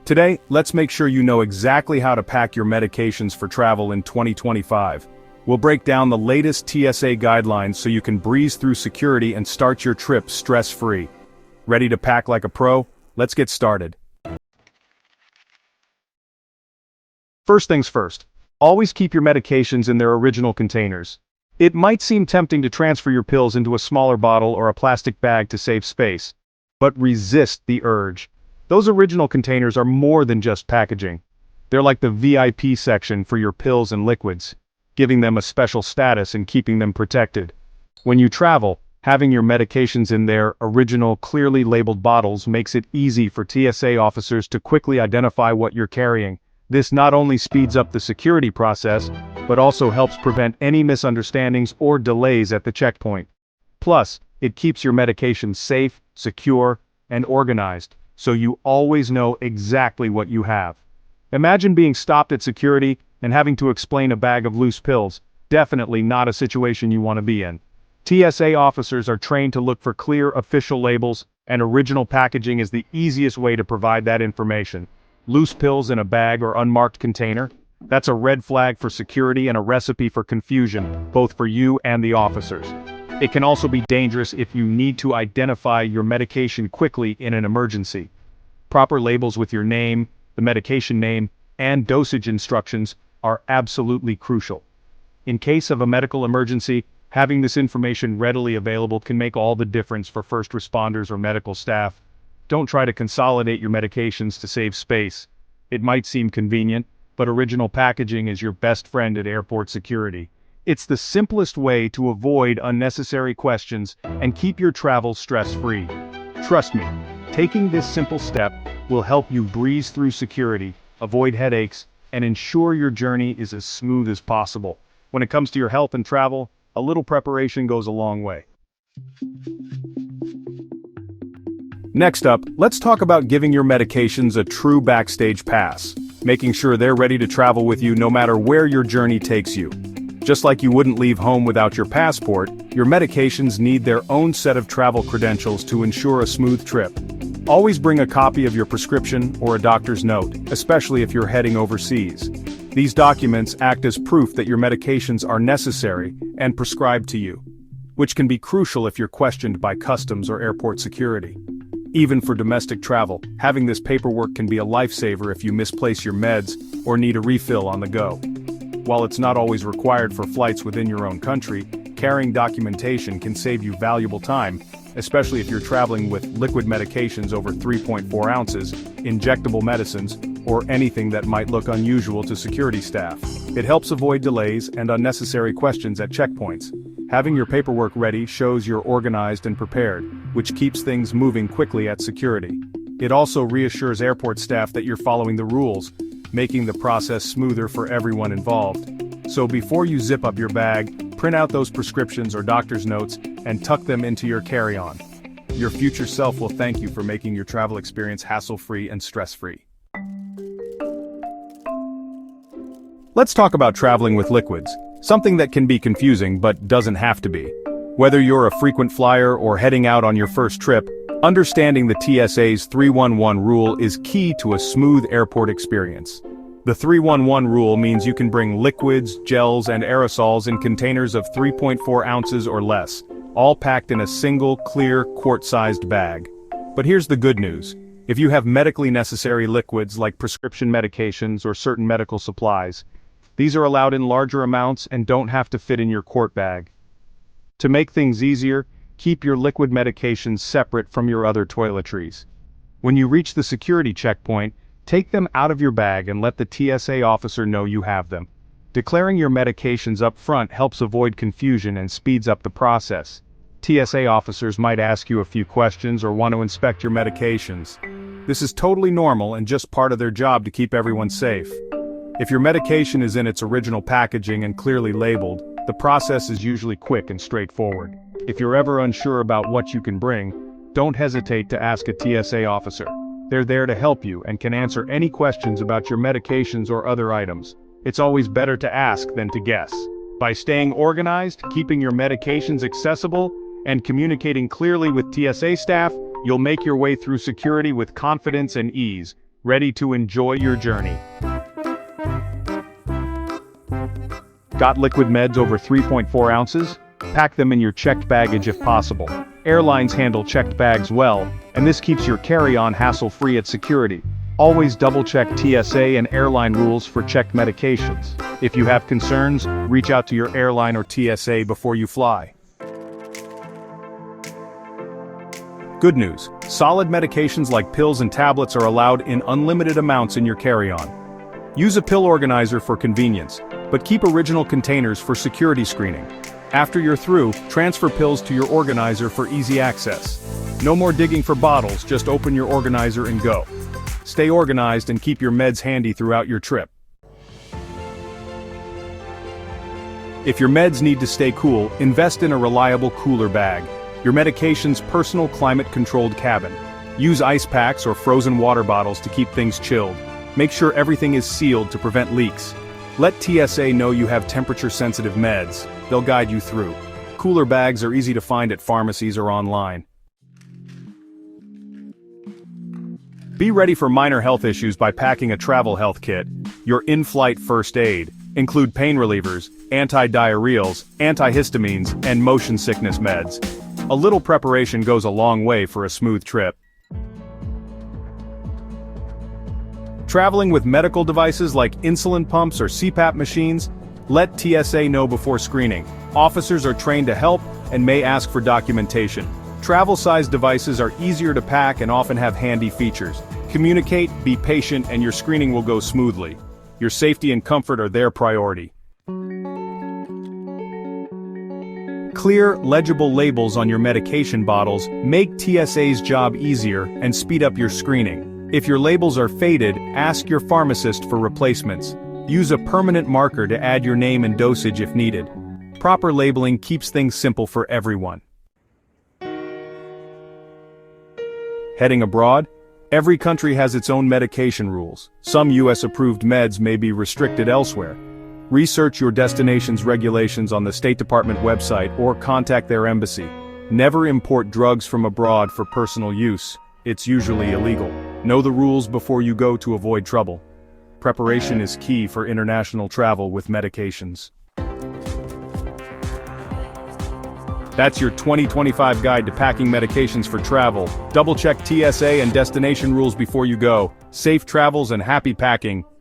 Today, let's make sure you know exactly how to pack your medications for travel in 2025. We'll break down the latest TSA guidelines so you can breeze through security and start your trip stress-free. Ready to pack like a pro? Let's get started. First things first, always keep your medications in their original containers. It might seem tempting to transfer your pills into a smaller bottle or a plastic bag to save space, but resist the urge. Those original containers are more than just packaging. They're like the VIP section for your pills and liquids, giving them a special status and keeping them protected. When you travel, having your medications in their original, clearly labeled bottles makes it easy for TSA officers to quickly identify what you're carrying. This not only speeds up the security process, but also helps prevent any misunderstandings or delays at the checkpoint. Plus, it keeps your medications safe, secure, and organized, so you always know exactly what you have. Imagine being stopped at security and having to explain a bag of loose pills. Definitely not a situation you want to be in. TSA officers are trained to look for clear official labels, and original packaging is the easiest way to provide that information. Loose pills in a bag or unmarked container? That's a red flag for security and a recipe for confusion, both for you and the officers. It can also be dangerous if you need to identify your medication quickly in an emergency. Proper labels with your name, the medication name, and dosage instructions are absolutely crucial. In case of a medical emergency, having this information readily available can make all the difference for first responders or medical staff. Don't try to consolidate your medications to save space. It might seem convenient, but original packaging is your best friend at airport security. It's the simplest way to avoid unnecessary questions and keep your travel stress-free. Trust me, taking this simple step will help you breeze through security, avoid headaches, and ensure your journey is as smooth as possible. When it comes to your health and travel, a little preparation goes a long way. Next up, let's talk about giving your medications a true backstage pass, making sure they're ready to travel with you no matter where your journey takes you. Just like you wouldn't leave home without your passport, your medications need their own set of travel credentials to ensure a smooth trip. Always bring a copy of your prescription or a doctor's note, especially if you're heading overseas. These documents act as proof that your medications are necessary and prescribed to you, which can be crucial if you're questioned by customs or airport security. Even for domestic travel, having this paperwork can be a lifesaver if you misplace your meds or need a refill on the go. While it's not always required for flights within your own country, carrying documentation can save you valuable time, especially if you're traveling with liquid medications over 3.4 ounces, injectable medicines, or anything that might look unusual to security staff. It helps avoid delays and unnecessary questions at checkpoints. Having your paperwork ready shows you're organized and prepared, which keeps things moving quickly at security. It also reassures airport staff that you're following the rules, making the process smoother for everyone involved. So before you zip up your bag, print out those prescriptions or doctor's notes and tuck them into your carry-on. Your future self will thank you for making your travel experience hassle-free and stress-free. Let's talk about traveling with liquids, something that can be confusing but doesn't have to be. Whether you're a frequent flyer or heading out on your first trip, understanding the TSA's 311 rule is key to a smooth airport experience. The 311 rule means you can bring liquids, gels, and aerosols in containers of 3.4 ounces or less, all packed in a single, clear, quart-sized bag. But here's the good news. If you have medically necessary liquids like prescription medications or certain medical supplies, these are allowed in larger amounts and don't have to fit in your quart bag. To make things easier, keep your liquid medications separate from your other toiletries. When you reach the security checkpoint, take them out of your bag and let the TSA officer know you have them. Declaring your medications up front helps avoid confusion and speeds up the process. TSA officers might ask you a few questions or want to inspect your medications. This is totally normal and just part of their job to keep everyone safe. If your medication is in its original packaging and clearly labeled, the process is usually quick and straightforward. If you're ever unsure about what you can bring, don't hesitate to ask a TSA officer. They're there to help you and can answer any questions about your medications or other items. It's always better to ask than to guess. By staying organized, keeping your medications accessible, and communicating clearly with TSA staff, you'll make your way through security with confidence and ease, ready to enjoy your journey. Got liquid meds over 3.4 ounces? Pack them in your checked baggage if possible. Airlines handle checked bags well, and this keeps your carry-on hassle-free at security. Always double-check TSA and airline rules for checked medications. If you have concerns, reach out to your airline or TSA before you fly. Good news, solid medications like pills and tablets are allowed in unlimited amounts in your carry-on. Use a pill organizer for convenience, but keep original containers for security screening. After you're through, transfer pills to your organizer for easy access. No more digging for bottles, just open your organizer and go. Stay organized and keep your meds handy throughout your trip. If your meds need to stay cool, invest in a reliable cooler bag. Your medication's personal climate-controlled cabin. Use ice packs or frozen water bottles to keep things chilled. Make sure everything is sealed to prevent leaks. Let TSA know you have temperature-sensitive meds. They'll guide you through. Cooler bags are easy to find at pharmacies or online. Be ready for minor health issues by packing a travel health kit. Your in-flight first aid. Include pain relievers, anti-diarrheals, antihistamines, and motion sickness meds. A little preparation goes a long way for a smooth trip. Traveling with medical devices like insulin pumps or CPAP machines? Let TSA know before screening. Officers are trained to help and may ask for documentation. Travel-sized devices are easier to pack and often have handy features. Communicate, be patient, and your screening will go smoothly. Your safety and comfort are their priority. Clear, legible labels on your medication bottles make TSA's job easier and speed up your screening. If your labels are faded, ask your pharmacist for replacements. Use a permanent marker to add your name and dosage if needed. Proper labeling keeps things simple for everyone. Heading abroad? Every country has its own medication rules. Some US-approved meds may be restricted elsewhere. Research your destination's regulations on the State Department website or contact their embassy. Never import drugs from abroad for personal use. It's usually illegal. Know the rules before you go to avoid trouble. Preparation is key for international travel with medications. That's your 2025 guide to packing medications for travel. Double-check TSA and destination rules before you go. Safe travels and happy packing.